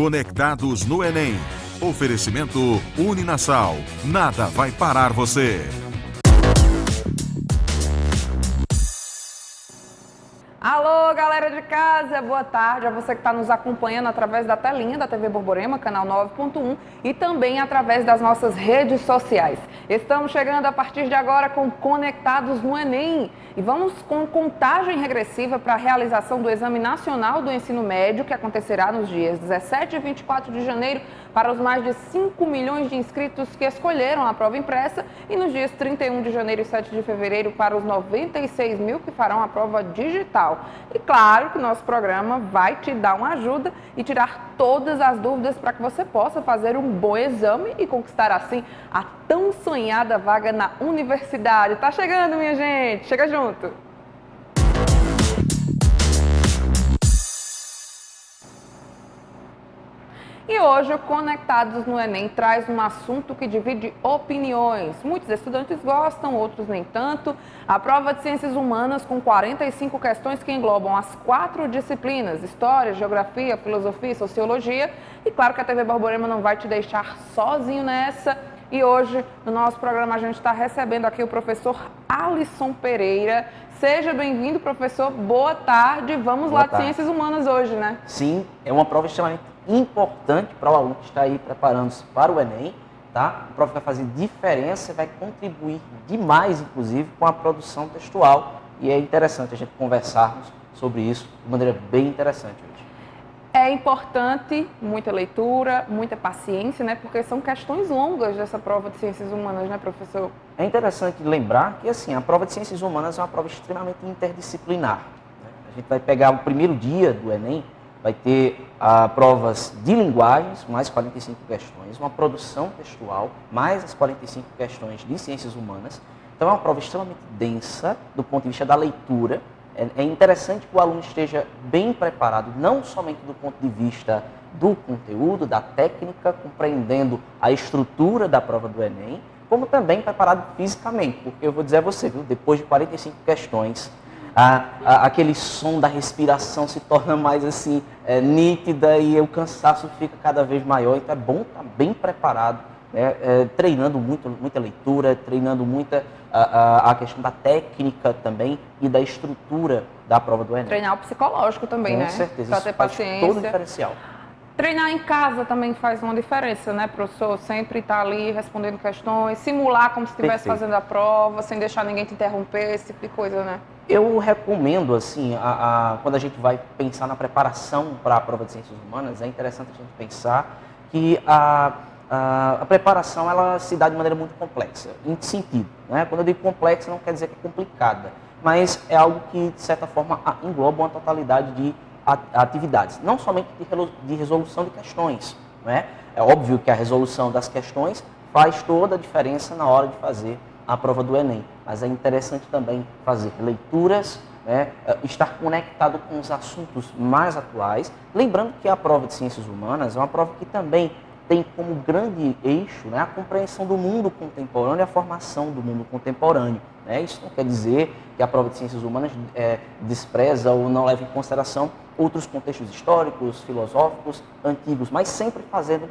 Conectados no Enem. Oferecimento Uninasal. Nada vai parar você. Alô, galera de casa, boa tarde a você que está nos acompanhando através da telinha da TV Borborema, canal 9.1 e também através das nossas redes sociais. Estamos chegando a partir de agora com Conectados no Enem e vamos com contagem regressiva para a realização do Exame Nacional do Ensino Médio, que acontecerá nos dias 17 e 24 de janeiro para os mais de 5 milhões de inscritos que escolheram a prova impressa e nos dias 31 de janeiro e 7 de fevereiro para os 96 mil que farão a prova digital. E claro que o nosso programa vai te dar uma ajuda e tirar todas as dúvidas para que você possa fazer um bom exame e conquistar assim a tão sonhada vaga na universidade. Tá chegando, minha gente! Chega junto! E hoje o Conectados no Enem traz um assunto que divide opiniões. Muitos estudantes gostam, outros nem tanto. A prova de Ciências Humanas com 45 questões que englobam as 4 disciplinas, História, Geografia, Filosofia e Sociologia. E claro que a TV Borborema não vai te deixar sozinho nessa. E hoje, no nosso programa, a gente está recebendo aqui o professor Alisson Pereira. Seja bem-vindo, professor. Boa tarde. Vamos lá de Ciências Humanas hoje, né? Sim, é uma prova extremamente importante para o aluno que está aí preparando-se para o Enem, tá? A prova vai fazer diferença, vai contribuir demais, inclusive, com a produção textual. E é interessante a gente conversarmos sobre isso de maneira bem interessante hoje. É importante muita leitura, muita paciência, né? Porque são questões longas dessa prova de Ciências Humanas, né, professor? É interessante lembrar que, assim, a prova de Ciências Humanas é uma prova extremamente interdisciplinar, né? A gente vai pegar o primeiro dia do Enem, vai ter provas de linguagens, mais 45 questões, uma produção textual, mais as 45 questões de ciências humanas. Então é uma prova extremamente densa do ponto de vista da leitura. É interessante que o aluno esteja bem preparado, não somente do ponto de vista do conteúdo, da técnica, compreendendo a estrutura da prova do Enem, como também preparado fisicamente, porque eu vou dizer a você, viu, depois de 45 questões, aquele som da respiração se torna mais assim nítida e o cansaço fica cada vez maior. Então é bom estar bem preparado, né? Treinando muita leitura, treinando muita a questão da técnica também e da estrutura da prova do Enem. Treinar o psicológico também, né? Com certeza, para ter paciência. Todo o diferencial. Treinar em casa também faz uma diferença, né, professor? Sempre estar ali respondendo questões, simular como se estivesse fazendo a prova, sem deixar ninguém te interromper, esse tipo de coisa, né? Eu recomendo, assim, quando a gente vai pensar na preparação para a prova de Ciências Humanas, é interessante a gente pensar que a preparação ela se dá de maneira muito complexa. Em que sentido? Né? Quando eu digo complexa, não quer dizer que é complicada, mas é algo que, de certa forma, engloba uma totalidade de atividades, não somente de resolução de questões. Né? É óbvio que a resolução das questões faz toda a diferença na hora de fazer a prova do Enem, mas é interessante também fazer leituras, né? Estar conectado com os assuntos mais atuais, lembrando que a prova de Ciências Humanas é uma prova que também tem como grande eixo, né, a compreensão do mundo contemporâneo e a formação do mundo contemporâneo. Né? Isso não quer dizer que a prova de Ciências Humanas despreza ou não leva em consideração outros contextos históricos, filosóficos, antigos, mas sempre fazendo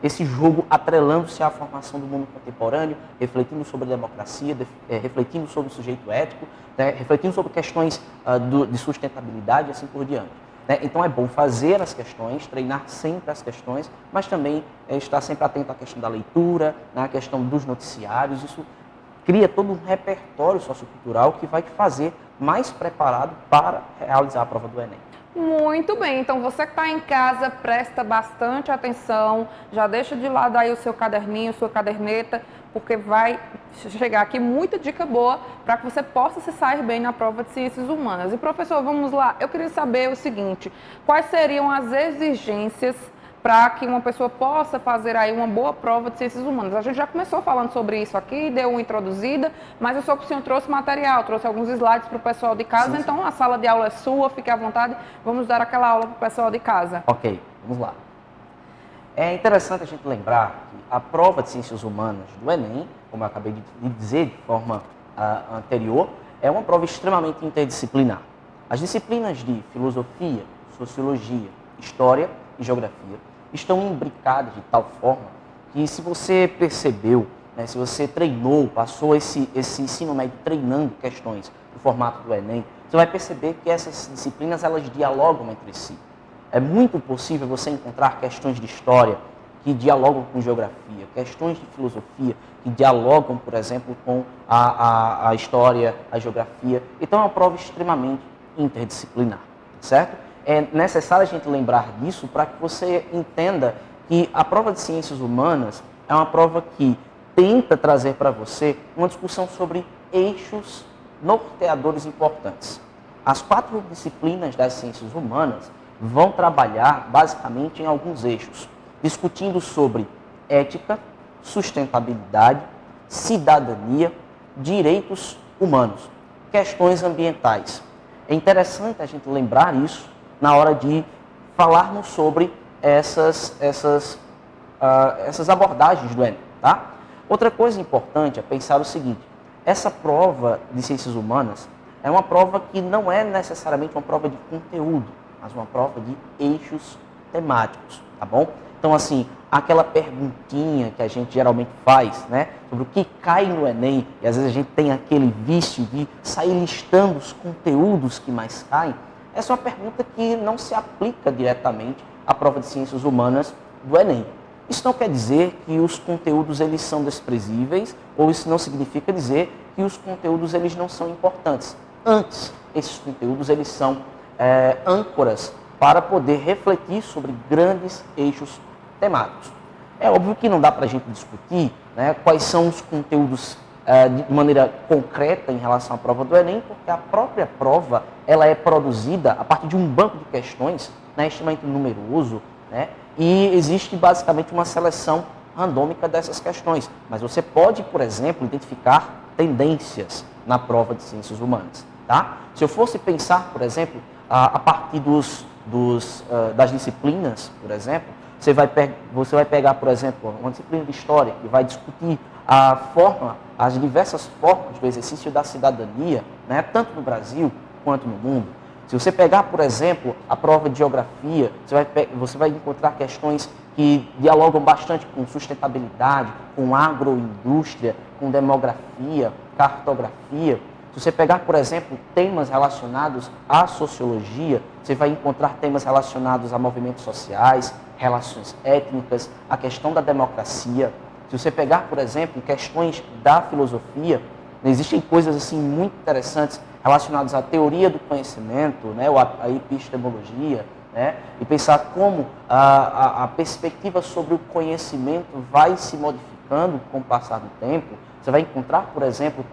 esse jogo atrelando-se à formação do mundo contemporâneo, refletindo sobre a democracia, refletindo sobre o sujeito ético, né, refletindo sobre questões de sustentabilidade e assim por diante. Né? Então é bom fazer as questões, treinar sempre as questões, mas também estar sempre atento à questão da leitura, à questão dos noticiários. Isso cria todo um repertório sociocultural que vai te fazer mais preparado para realizar a prova do Enem. Muito bem, então você que está em casa, presta bastante atenção, já deixa de lado aí o seu caderninho, sua caderneta, porque vai chegar aqui muita dica boa para que você possa se sair bem na prova de Ciências Humanas. E professor, vamos lá, eu queria saber o seguinte, quais seriam as exigências para que uma pessoa possa fazer aí uma boa prova de Ciências Humanas? A gente já começou falando sobre isso aqui, deu uma introduzida, mas eu soube que o senhor trouxe material, trouxe alguns slides para o pessoal de casa, sim. Então a sala de aula é sua, fique à vontade, vamos dar aquela aula para o pessoal de casa. Ok, vamos lá. É interessante a gente lembrar que a prova de Ciências Humanas do Enem, como eu acabei de dizer de forma anterior, é uma prova extremamente interdisciplinar. As disciplinas de Filosofia, Sociologia, História e geografia estão imbricadas de tal forma que, se você percebeu, né, se você treinou, passou esse ensino médio treinando questões no formato do Enem, você vai perceber que essas disciplinas elas dialogam entre si. É muito possível você encontrar questões de história que dialogam com geografia, questões de filosofia que dialogam, por exemplo, com a história, a geografia. Então é uma prova extremamente interdisciplinar, certo? É necessário a gente lembrar disso para que você entenda que a prova de ciências humanas é uma prova que tenta trazer para você uma discussão sobre eixos norteadores importantes. As 4 disciplinas das ciências humanas vão trabalhar basicamente em alguns eixos, discutindo sobre ética, sustentabilidade, cidadania, direitos humanos, questões ambientais. É interessante a gente lembrar isso na hora de falarmos sobre essas abordagens do Enem, tá? Outra coisa importante é pensar o seguinte: essa prova de ciências humanas é uma prova que não é necessariamente uma prova de conteúdo, mas uma prova de eixos temáticos, tá bom? Então, assim, aquela perguntinha que a gente geralmente faz, né, sobre o que cai no Enem, e às vezes a gente tem aquele vício de sair listando os conteúdos que mais caem, essa é uma pergunta que não se aplica diretamente à prova de ciências humanas do Enem. Isso não quer dizer que os conteúdos eles são desprezíveis, ou isso não significa dizer que os conteúdos eles não são importantes. Antes, esses conteúdos eles são âncoras para poder refletir sobre grandes eixos temáticos. É óbvio que não dá para a gente discutir, né, quais são os conteúdos de maneira concreta em relação à prova do Enem, porque a própria prova ela é produzida a partir de um banco de questões, né, extremamente numeroso, né, e existe basicamente uma seleção randômica dessas questões. Mas você pode, por exemplo, identificar tendências na prova de ciências humanas. Tá? Se eu fosse pensar, por exemplo, a partir das disciplinas, por exemplo, você vai pegar, por exemplo, uma disciplina de história que vai discutir as diversas formas do exercício da cidadania, né, tanto no Brasil quanto no mundo. Se você pegar, por exemplo, a prova de geografia, você vai encontrar questões que dialogam bastante com sustentabilidade, com agroindústria, com demografia, cartografia. Se você pegar, por exemplo, temas relacionados à sociologia, você vai encontrar temas relacionados a movimentos sociais, relações étnicas, a questão da democracia. Se você pegar, por exemplo, questões da filosofia, existem coisas assim muito interessantes relacionadas à teoria do conhecimento, né, ou à epistemologia, né, e pensar como a perspectiva sobre o conhecimento vai se modificando com o passar do tempo. Você vai encontrar, por exemplo,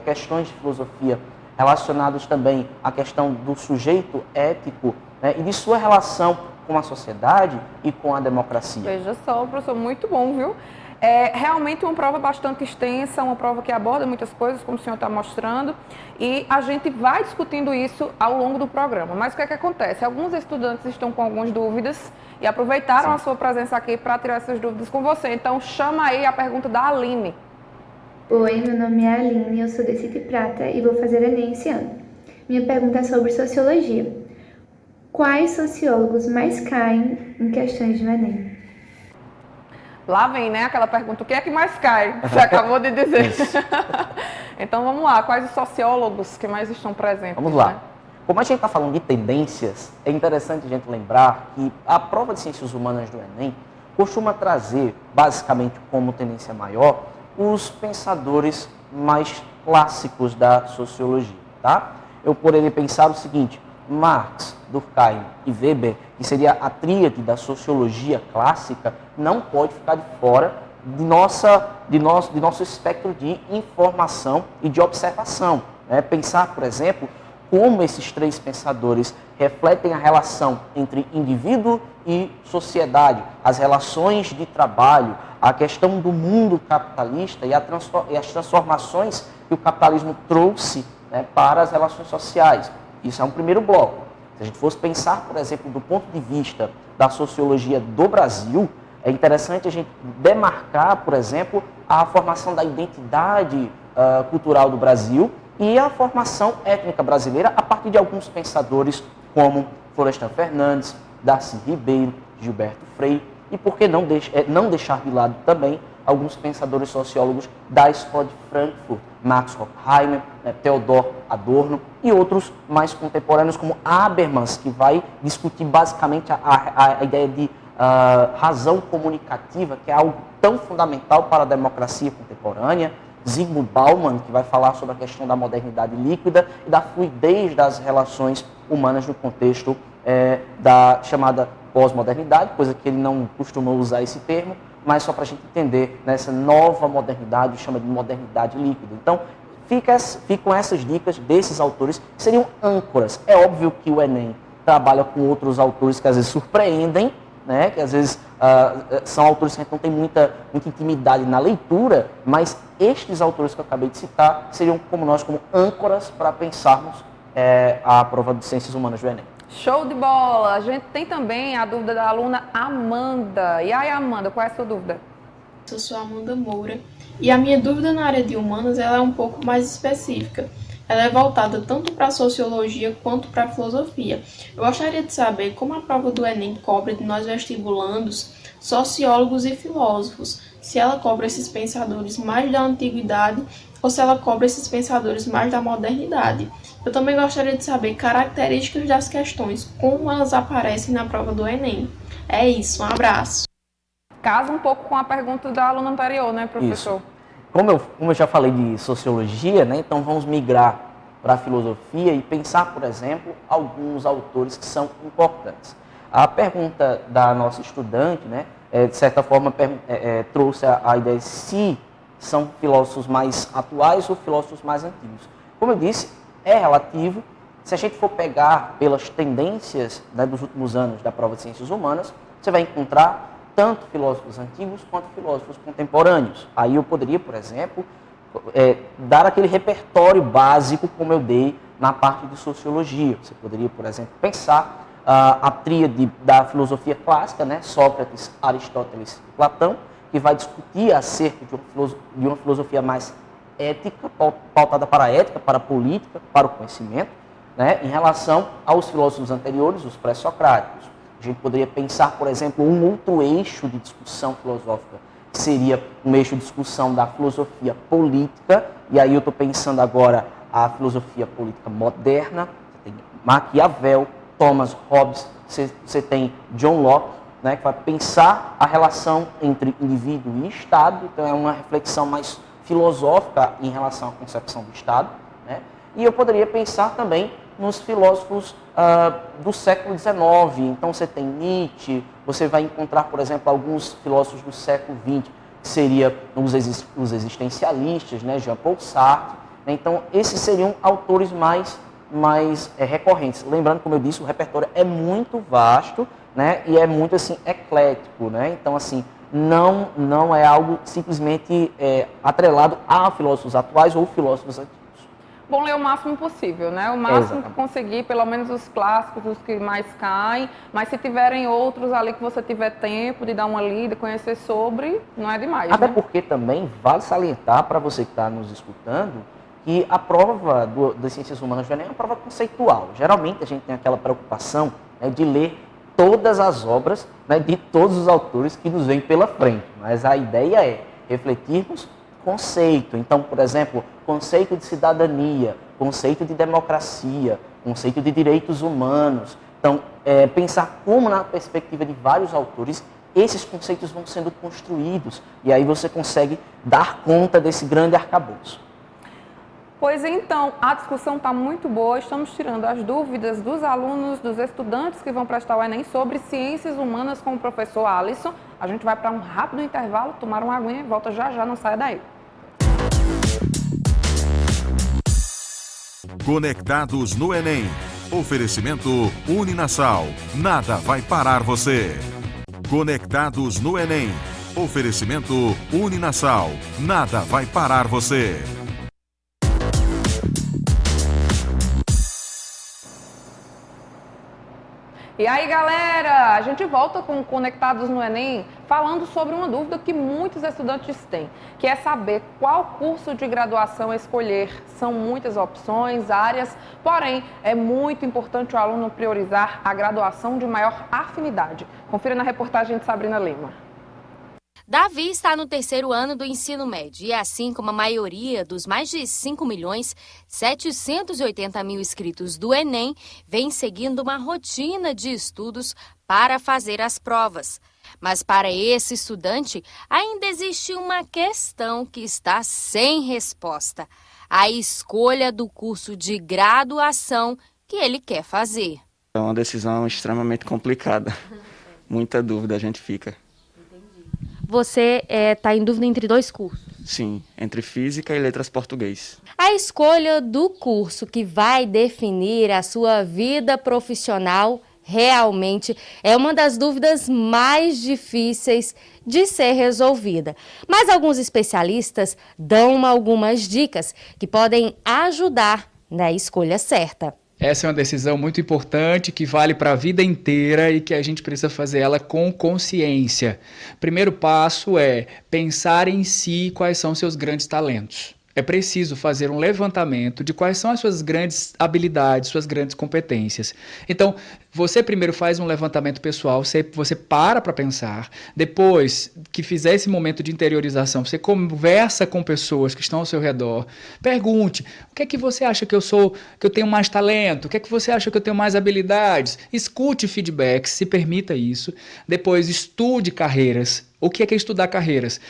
questões de filosofia relacionadas também à questão do sujeito ético, né, e de sua relação com a sociedade e com a democracia. Veja só, professor, muito bom, viu? É realmente uma prova bastante extensa, uma prova que aborda muitas coisas, como o senhor está mostrando, e a gente vai discutindo isso ao longo do programa. Mas o que é que acontece? Alguns estudantes estão com algumas dúvidas e aproveitaram a sua presença aqui para tirar essas dúvidas com você. Então, chama aí a pergunta da Aline. Oi, meu nome é Aline, eu sou de City Prata e vou fazer Enem esse ano. Minha pergunta é sobre sociologia. Quais sociólogos mais caem em questões do Enem? Lá vem, né, aquela pergunta, o que é que mais cai? Você acabou de dizer. Então, vamos lá, quais os sociólogos que mais estão presentes? Vamos lá. Né? Como a gente está falando de tendências, é interessante a gente lembrar que a prova de ciências humanas do Enem costuma trazer, basicamente como tendência maior, os pensadores mais clássicos da sociologia, tá? Eu poderia pensar o seguinte: Marx, Durkheim e Weber, que seria a tríade da sociologia clássica, não pode ficar de fora de nosso espectro de informação e de observação. Né? Pensar, por exemplo, como esses 3 pensadores refletem a relação entre indivíduo e sociedade, as relações de trabalho, a questão do mundo capitalista e as transformações que o capitalismo trouxe, né, para as relações sociais. Isso é um primeiro bloco. Se a gente fosse pensar, por exemplo, do ponto de vista da sociologia do Brasil, é interessante a gente demarcar, por exemplo, a formação da identidade cultural do Brasil e a formação étnica brasileira a partir de alguns pensadores como Florestan Fernandes, Darcy Ribeiro, Gilberto Freire, e por que não deixar de lado também alguns pensadores sociólogos da escola de Frankfurt, Max Horkheimer, Theodor Adorno e outros mais contemporâneos como Habermas, que vai discutir basicamente a ideia de razão comunicativa, que é algo tão fundamental para a democracia contemporânea. Zygmunt Bauman, que vai falar sobre a questão da modernidade líquida e da fluidez das relações humanas no contexto da chamada pós-modernidade, coisa que ele não costumou usar esse termo, mas só para a gente entender, nessa nova modernidade, chama de modernidade líquida. Então, ficam essas dicas desses autores, que seriam âncoras. É óbvio que o Enem trabalha com outros autores que às vezes surpreendem, né? Que às vezes são autores que a gente não tem muita intimidade na leitura, mas estes autores que eu acabei de citar seriam como âncoras para pensarmos a prova de Ciências Humanas do Enem. Show de bola! A gente tem também a dúvida da aluna Amanda. E aí, Amanda, qual é a sua dúvida? Eu sou a Amanda Moura e a minha dúvida na área de humanas ela é um pouco mais específica. Ela é voltada tanto para a sociologia quanto para a filosofia. Eu gostaria de saber como a prova do Enem cobra de nós vestibulandos, sociólogos e filósofos, se ela cobra esses pensadores mais da antiguidade ou se ela cobra esses pensadores mais da modernidade. Eu também gostaria de saber características das questões, como elas aparecem na prova do Enem. É isso, um abraço. Casa um pouco com a pergunta da aluna anterior, né, professor? Isso. Como eu já falei de sociologia, né, então vamos migrar para a filosofia e pensar, por exemplo, alguns autores que são importantes. A pergunta da nossa estudante, né, de certa forma, trouxe a ideia de se são filósofos mais atuais ou filósofos mais antigos. Como eu disse, é relativo. Se a gente for pegar pelas tendências, né, dos últimos anos da prova de Ciências Humanas, você vai encontrar tanto filósofos antigos quanto filósofos contemporâneos. Aí eu poderia, por exemplo, dar aquele repertório básico como eu dei na parte de sociologia. Você poderia, por exemplo, pensar a tríade da filosofia clássica, né? Sócrates, Aristóteles e Platão, que vai discutir acerca de uma filosofia mais ética, pautada para a ética, para a política, para o conhecimento, né? Em relação aos filósofos anteriores, os pré-socráticos. A gente poderia pensar, por exemplo, um outro eixo de discussão filosófica, que seria um eixo de discussão da filosofia política, e aí eu estou pensando agora a filosofia política moderna. Você tem Maquiavel, Thomas Hobbes, você tem John Locke, né, que vai pensar a relação entre indivíduo e Estado, então é uma reflexão mais filosófica em relação à concepção do Estado, né? E eu poderia pensar também nos filósofos do século XIX. Então você tem Nietzsche, você vai encontrar, por exemplo, alguns filósofos do século XX, que seriam os existencialistas, né, Jean-Paul Sartre. Então esses seriam autores mais recorrentes. Lembrando, como eu disse, o repertório é muito vasto, né, e é muito assim eclético, né? Então assim, não é algo simplesmente atrelado a filósofos atuais ou filósofos antigos. Bom, ler o máximo possível, né? O máximo que conseguir, pelo menos os clássicos, os que mais caem, mas se tiverem outros ali que você tiver tempo de dar uma lida, conhecer sobre, não é demais, Até né? porque também vale salientar para você que está nos escutando que a prova das Ciências Humanas do Enem é uma prova conceitual. Geralmente a gente tem aquela preocupação, né, de ler todas as obras, né, de todos os autores que nos vêm pela frente, mas a ideia é refletirmos conceito. Então, por exemplo, conceito de cidadania, conceito de democracia, conceito de direitos humanos. Então, pensar como na perspectiva de vários autores, esses conceitos vão sendo construídos e aí você consegue dar conta desse grande arcabouço. Pois então, a discussão está muito boa, estamos tirando as dúvidas dos alunos, dos estudantes que vão prestar o Enem sobre ciências humanas com o professor Alisson. A gente vai para um rápido intervalo, tomar uma aguinha e volta já já, não saia daí. Conectados no Enem. Oferecimento Uninasal. Nada vai parar você. Conectados no Enem. Oferecimento Uninasal. Nada vai parar você. E aí, galera, a gente volta com o Conectados no Enem falando sobre uma dúvida que muitos estudantes têm, que é saber qual curso de graduação escolher. São muitas opções, áreas, porém, é muito importante o aluno priorizar a graduação de maior afinidade. Confira na reportagem de Sabrina Lima. Davi está no 3º ano do ensino médio e, assim como a maioria dos mais de 5.780.000 inscritos do Enem, vem seguindo uma rotina de estudos para fazer as provas. Mas para esse estudante, ainda existe uma questão que está sem resposta: a escolha do curso de graduação que ele quer fazer. É uma decisão extremamente complicada. Muita dúvida a gente fica. Você está em dúvida entre 2 cursos? Sim, entre Física e Letras Português. A escolha do curso que vai definir a sua vida profissional realmente é uma das dúvidas mais difíceis de ser resolvida. Mas alguns especialistas dão algumas dicas que podem ajudar na escolha certa. Essa é uma decisão muito importante que vale para a vida inteira e que a gente precisa fazer ela com consciência. Primeiro passo é pensar em si quais são seus grandes talentos. É preciso fazer um levantamento de quais são as suas grandes habilidades, suas grandes competências. Então, você primeiro faz um levantamento pessoal, você para pensar. Depois que fizer esse momento de interiorização, você conversa com pessoas que estão ao seu redor. Pergunte: o que é que você acha que eu tenho mais talento? O que é que você acha que eu tenho mais habilidades? Escute feedbacks, se permita isso. Depois, estude carreiras. O que é estudar carreiras?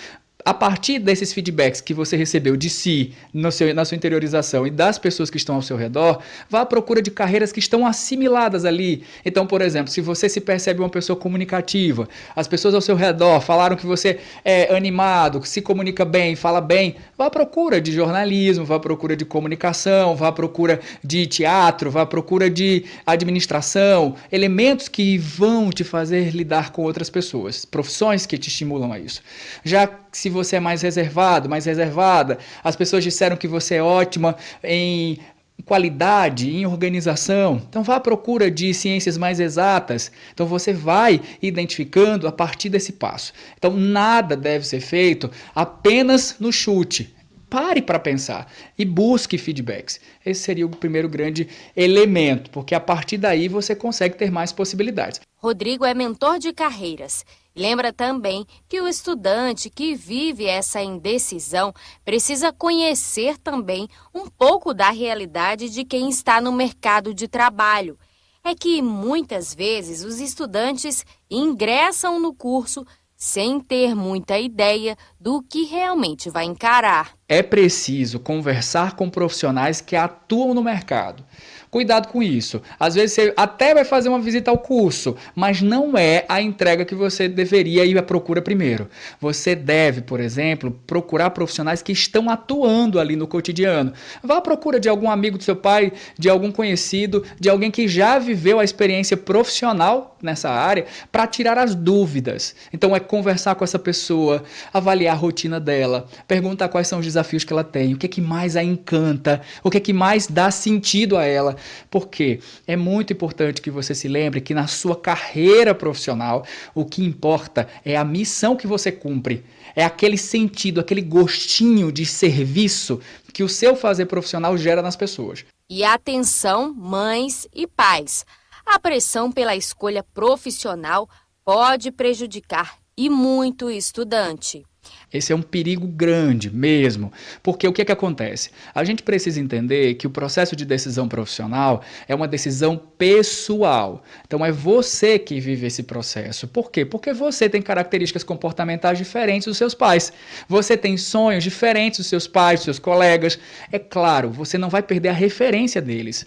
A partir desses feedbacks que você recebeu de si, na sua interiorização e das pessoas que estão ao seu redor, vá à procura de carreiras que estão assimiladas ali. Então, por exemplo, se você se percebe uma pessoa comunicativa, as pessoas ao seu redor falaram que você é animado, que se comunica bem, fala bem, vá à procura de jornalismo, vá à procura de comunicação, vá à procura de teatro, vá à procura de administração, elementos que vão te fazer lidar com outras pessoas, profissões que te estimulam a isso. Já se você é mais reservado, mais reservada, as pessoas disseram que você é ótima em qualidade, em organização, então vá à procura de ciências mais exatas. Então você vai identificando a partir desse passo. Então nada deve ser feito apenas no chute. Pare para pensar e busque feedbacks. Esse seria o primeiro grande elemento, porque a partir daí você consegue ter mais possibilidades. Rodrigo é mentor de carreiras. Lembra também que o estudante que vive essa indecisão precisa conhecer também um pouco da realidade de quem está no mercado de trabalho. É que muitas vezes os estudantes ingressam no curso sem ter muita ideia do que realmente vai encarar. É preciso conversar com profissionais que atuam no mercado. Cuidado com isso. Às vezes você até vai fazer uma visita ao curso, mas não é a entrega que você deveria ir à procura primeiro. Você deve, por exemplo, procurar profissionais que estão atuando ali no cotidiano. Vá à procura de algum amigo do seu pai, de algum conhecido, de alguém que já viveu a experiência profissional nessa área para tirar as dúvidas. Então é conversar com essa pessoa, avaliar a rotina dela, perguntar quais são os desafios que ela tem, o que é que mais a encanta, o que é que mais dá sentido a ela. Porque é muito importante que você se lembre que na sua carreira profissional, o que importa é a missão que você cumpre. É aquele sentido, aquele gostinho de serviço que o seu fazer profissional gera nas pessoas. E atenção, mães e pais. A pressão pela escolha profissional pode prejudicar e muito o estudante. Esse é um perigo grande mesmo, porque o que acontece? A gente precisa entender que o processo de decisão profissional é uma decisão pessoal. Então é você que vive esse processo. Por quê? Porque você tem características comportamentais diferentes dos seus pais. Você tem sonhos diferentes dos seus pais, dos seus colegas. É claro, você não vai perder a referência deles.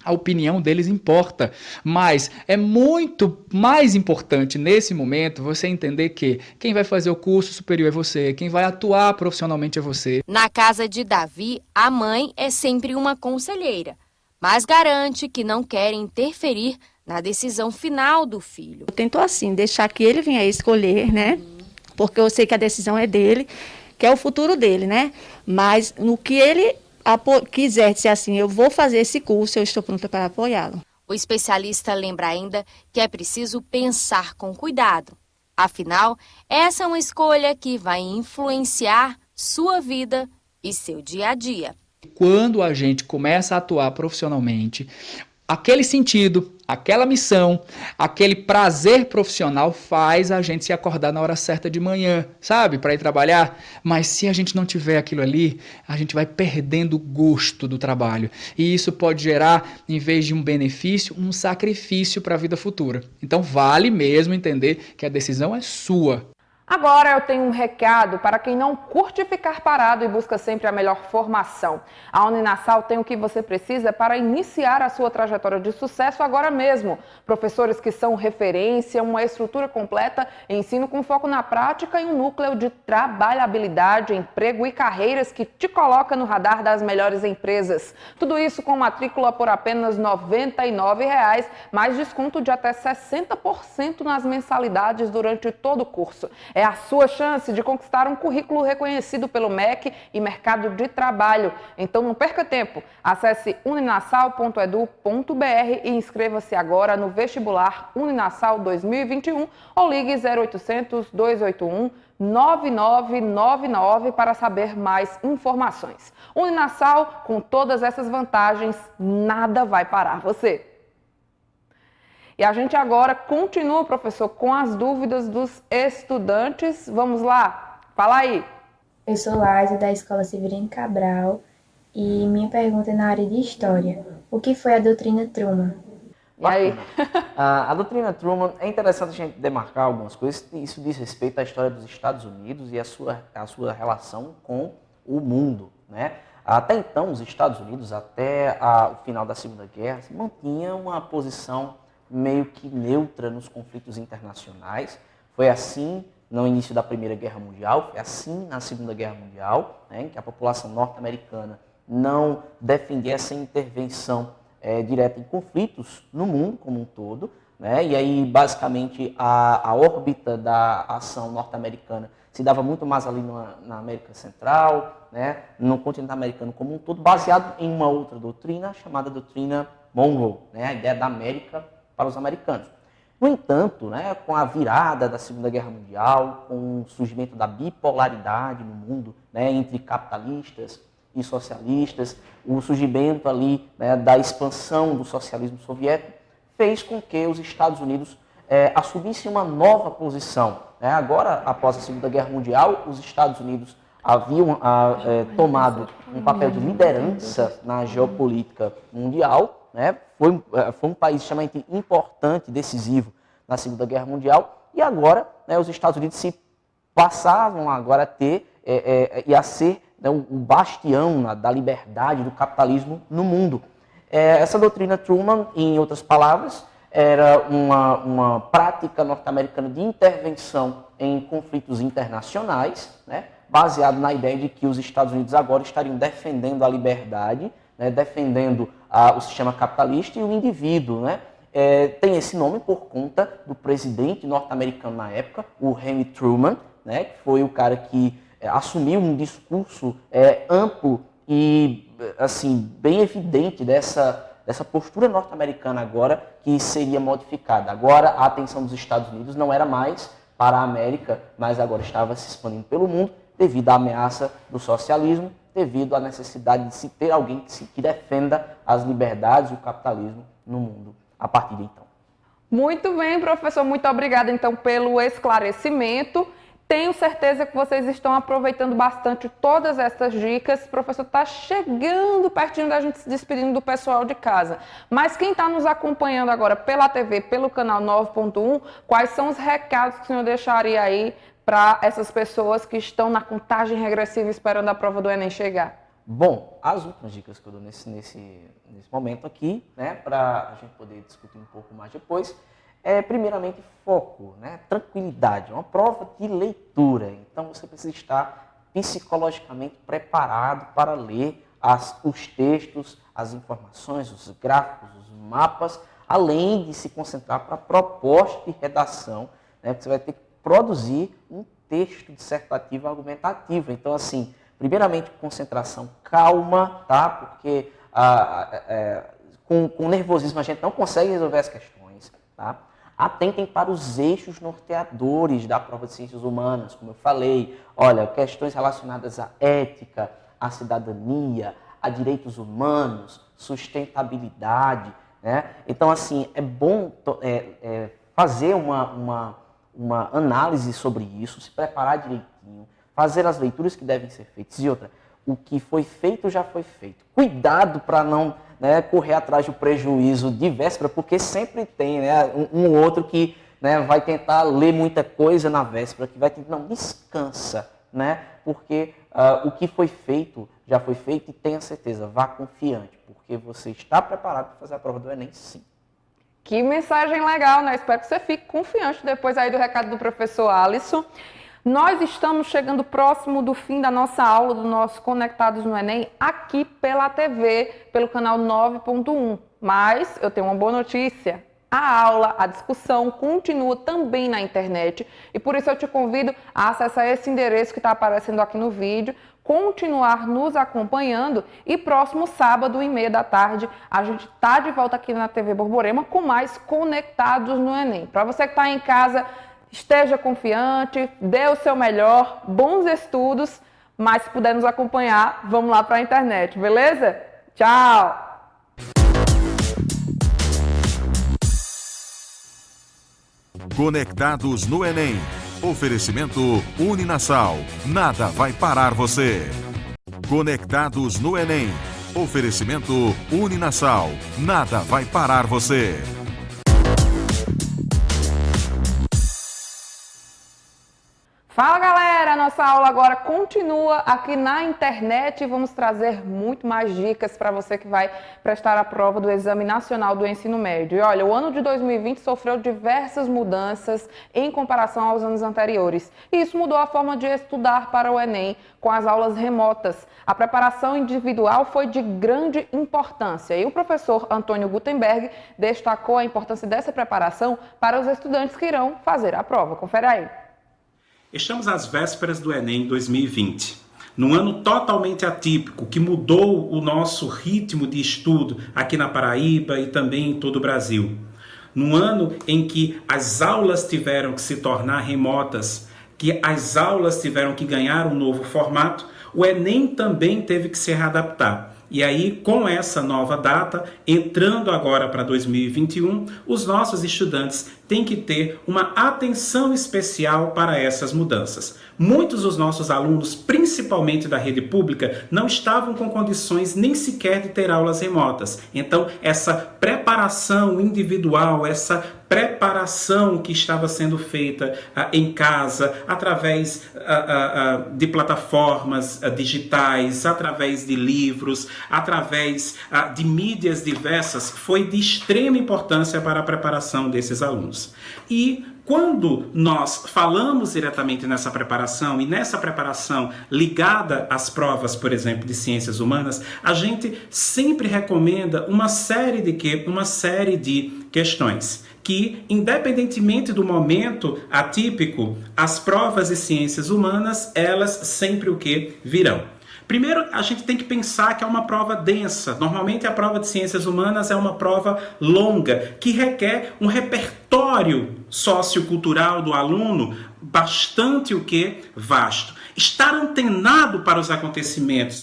A opinião deles importa, mas é muito mais importante nesse momento você entender que quem vai fazer o curso superior é você, quem vai atuar profissionalmente é você. Na casa de Davi, a mãe é sempre uma conselheira, mas garante que não quer interferir na decisão final do filho. Eu tento assim, deixar que ele venha escolher, né? Porque eu sei que a decisão é dele, que é o futuro dele, né? Mas no que ele quiser dizer assim, eu vou fazer esse curso, eu estou pronta para apoiá-lo. O especialista lembra ainda que é preciso pensar com cuidado. Afinal, essa é uma escolha que vai influenciar sua vida e seu dia a dia. Quando a gente começa a atuar profissionalmente, aquele sentido, aquela missão, aquele prazer profissional faz a gente se acordar na hora certa de manhã, sabe? Para ir trabalhar. Mas se a gente não tiver aquilo ali, a gente vai perdendo o gosto do trabalho. E isso pode gerar, em vez de um benefício, um sacrifício para a vida futura. Então vale mesmo entender que a decisão é sua. Agora eu tenho um recado para quem não curte ficar parado e busca sempre a melhor formação. A Uninasal tem o que você precisa para iniciar a sua trajetória de sucesso agora mesmo. Professores que são referência, uma estrutura completa, ensino com foco na prática e um núcleo de trabalhabilidade, emprego e carreiras que te coloca no radar das melhores empresas. Tudo isso com matrícula por apenas R$ 99,00, mais desconto de até 60% nas mensalidades durante todo o curso. É a sua chance de conquistar um currículo reconhecido pelo MEC e mercado de trabalho. Então não perca tempo. Acesse uninasal.edu.br e inscreva-se agora no vestibular Uninasal 2021 ou ligue 0800 281 9999 para saber mais informações. Uninasal, com todas essas vantagens, nada vai parar você. E a gente agora continua, professor, com as dúvidas dos estudantes. Vamos lá? Fala aí. Eu sou Laisa, da Escola Severino Cabral, e minha pergunta é na área de História. O que foi a doutrina Truman? E aí? A doutrina Truman, é interessante a gente demarcar algumas coisas. Isso diz respeito à história dos Estados Unidos e a sua relação com o mundo, né? Até então, os Estados Unidos, até o final da Segunda Guerra, mantinham uma posição meio que neutra nos conflitos internacionais. Foi assim no início da Primeira Guerra Mundial, foi assim na Segunda Guerra Mundial, né, em que a população norte-americana não defendia essa intervenção direta em conflitos no mundo como um todo, né, e aí basicamente a órbita da ação norte-americana se dava muito mais ali na América Central, né, no continente americano como um todo, baseado em uma outra doutrina chamada doutrina Monroe, né, a ideia da América para os americanos. No entanto, né, com a virada da Segunda Guerra Mundial, com o surgimento da bipolaridade no mundo, né, entre capitalistas e socialistas, o surgimento ali, né, da expansão do socialismo soviético, fez com que os Estados Unidos assumissem uma nova posição. Né? Agora, após a Segunda Guerra Mundial, os Estados Unidos haviam tomado um papel de liderança na geopolítica mundial, né? Foi um país extremamente importante, decisivo na Segunda Guerra Mundial, e agora, né, os Estados Unidos se passavam agora a ter e a ser, né, o bastião da liberdade, do capitalismo no mundo. Essa doutrina Truman, em outras palavras, era uma prática norte-americana de intervenção em conflitos internacionais, né, baseado na ideia de que os Estados Unidos agora estariam defendendo a liberdade, né, defendendo o sistema capitalista e o indivíduo. Né? Tem esse nome por conta do presidente norte-americano na época, o Henry Truman, né, que foi o cara que assumiu um discurso amplo e assim, bem evidente dessa postura norte-americana agora que seria modificada. Agora a atenção dos Estados Unidos não era mais para a América, mas agora estava se expandindo pelo mundo devido à ameaça do socialismo, devido à necessidade de se ter alguém que defenda as liberdades e o capitalismo no mundo a partir de então. Muito bem, professor. Muito obrigada, então, pelo esclarecimento. Tenho certeza que vocês estão aproveitando bastante todas essas dicas. O professor está chegando pertinho da gente se despedindo do pessoal de casa. Mas quem está nos acompanhando agora pela TV, pelo canal 9.1, quais são os recados que o senhor deixaria aí para essas pessoas que estão na contagem regressiva esperando a prova do Enem chegar? Bom, as últimas dicas que eu dou nesse momento aqui, né, para a gente poder discutir um pouco mais depois, primeiramente foco, né, tranquilidade, uma prova de leitura. Então você precisa estar psicologicamente preparado para ler os textos, as informações, os gráficos, os mapas, além de se concentrar para a proposta de redação, né, porque você vai ter que produzir um texto dissertativo argumentativo. Então, assim, primeiramente, concentração, calma, tá? Porque com nervosismo, a gente não consegue resolver as questões, tá? Atentem para os eixos norteadores da prova de ciências humanas, como eu falei. Olha, questões relacionadas à ética, à cidadania, a direitos humanos, sustentabilidade, né? Então, assim, é bom fazer uma análise sobre isso, se preparar direitinho, fazer as leituras que devem ser feitas. E outra, o que foi feito já foi feito. Cuidado para não correr atrás do prejuízo de véspera, porque sempre tem um outro que vai tentar ler muita coisa na véspera, que vai tentar, não, descansa, porque o que foi feito já foi feito e tenha certeza, vá confiante, porque você está preparado para fazer a prova do Enem, sim. Que mensagem legal, né? Espero que você fique confiante depois aí do recado do professor Alisson. Nós estamos chegando próximo do fim da nossa aula, do nosso Conectados no Enem, aqui pela TV, pelo canal 9.1. Mas eu tenho uma boa notícia. A aula, a discussão continua também na internet e por isso eu te convido a acessar esse endereço que está aparecendo aqui no vídeo, continuar nos acompanhando e próximo sábado, 13h, a gente está de volta aqui na TV Borborema com mais Conectados no Enem. Para você que está em casa, esteja confiante, dê o seu melhor, bons estudos, mas se puder nos acompanhar, vamos lá para a internet, beleza? Tchau! Conectados no Enem. Oferecimento Uninasal. Nada vai parar você. Conectados no Enem. Oferecimento Uninasal. Nada vai parar você. Fala galera, nossa aula agora continua aqui na internet e vamos trazer muito mais dicas para você que vai prestar a prova do Exame Nacional do Ensino Médio. E olha, o ano de 2020 sofreu diversas mudanças em comparação aos anos anteriores. E isso mudou a forma de estudar para o Enem com as aulas remotas. A preparação individual foi de grande importância e o professor Antônio Gutenberg destacou a importância dessa preparação para os estudantes que irão fazer a prova. Confere aí. Estamos às vésperas do Enem 2020, num ano totalmente atípico que mudou o nosso ritmo de estudo aqui na Paraíba e também em todo o Brasil. Num ano em que as aulas tiveram que se tornar remotas, que as aulas tiveram que ganhar um novo formato, o Enem também teve que se readaptar. E aí, com essa nova data, entrando agora para 2021, os nossos estudantes têm que ter uma atenção especial para essas mudanças. Muitos dos nossos alunos, principalmente da rede pública, não estavam com condições nem sequer de ter aulas remotas. Então, essa preparação individual, essa preparação que estava sendo feita em casa, através de plataformas digitais, através de livros, através de mídias diversas, foi de extrema importância para a preparação desses alunos. E quando nós falamos diretamente nessa preparação e nessa preparação ligada às provas, por exemplo, de ciências humanas, a gente sempre recomenda uma série de questões que, independentemente do momento atípico, as provas de ciências humanas, elas sempre o que virão. Primeiro, a gente tem que pensar que é uma prova densa. Normalmente a prova de ciências humanas é uma prova longa, que requer um repertório sociocultural do aluno bastante vasto. Estar antenado para os acontecimentos.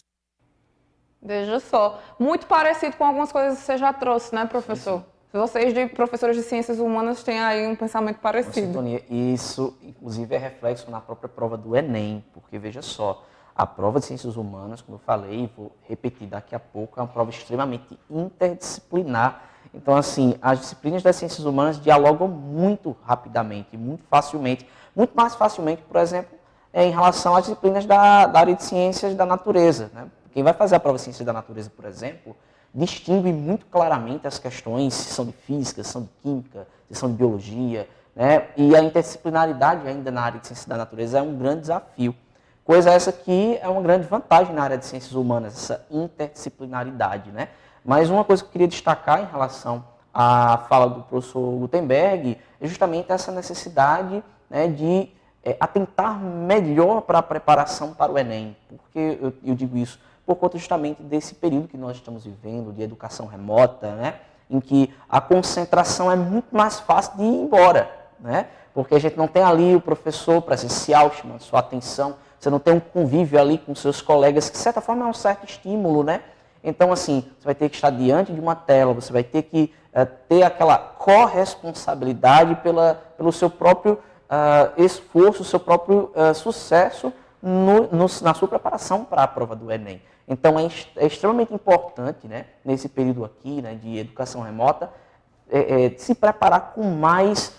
Veja só, muito parecido com algumas coisas que você já trouxe, né, professor? Sim. Vocês, de professores de ciências humanas, têm aí um pensamento parecido. Sintonia. Isso, inclusive, é reflexo na própria prova do Enem, porque, veja só, a prova de ciências humanas, como eu falei, e vou repetir daqui a pouco, é uma prova extremamente interdisciplinar. Então, assim, as disciplinas das ciências humanas dialogam muito rapidamente, muito facilmente, muito mais facilmente, por exemplo, em relação às disciplinas da área de ciências da natureza, né? Quem vai fazer a prova de ciências da natureza, por exemplo, distingue muito claramente as questões, se são de física, se são de química, se são de biologia, né? E a interdisciplinaridade ainda na área de ciências da natureza é um grande desafio. Coisa essa que é uma grande vantagem na área de ciências humanas, essa interdisciplinaridade, né? Mas uma coisa que eu queria destacar em relação à fala do professor Gutenberg é justamente essa necessidade, né, de atentar melhor para a preparação para o Enem. Por que eu digo isso? por conta justamente desse período que nós estamos vivendo, de educação remota, né? Em que a concentração é muito mais fácil de ir embora, né? Porque a gente não tem ali o professor presencial chamando sua atenção, você não tem um convívio ali com seus colegas, que de certa forma é um certo estímulo, né? Então, assim, você vai ter que estar diante de uma tela, você vai ter que ter aquela corresponsabilidade pelo seu próprio esforço, seu próprio sucesso na sua preparação para a prova do Enem. Então, é extremamente importante, né, nesse período aqui, né, de educação remota, se preparar com mais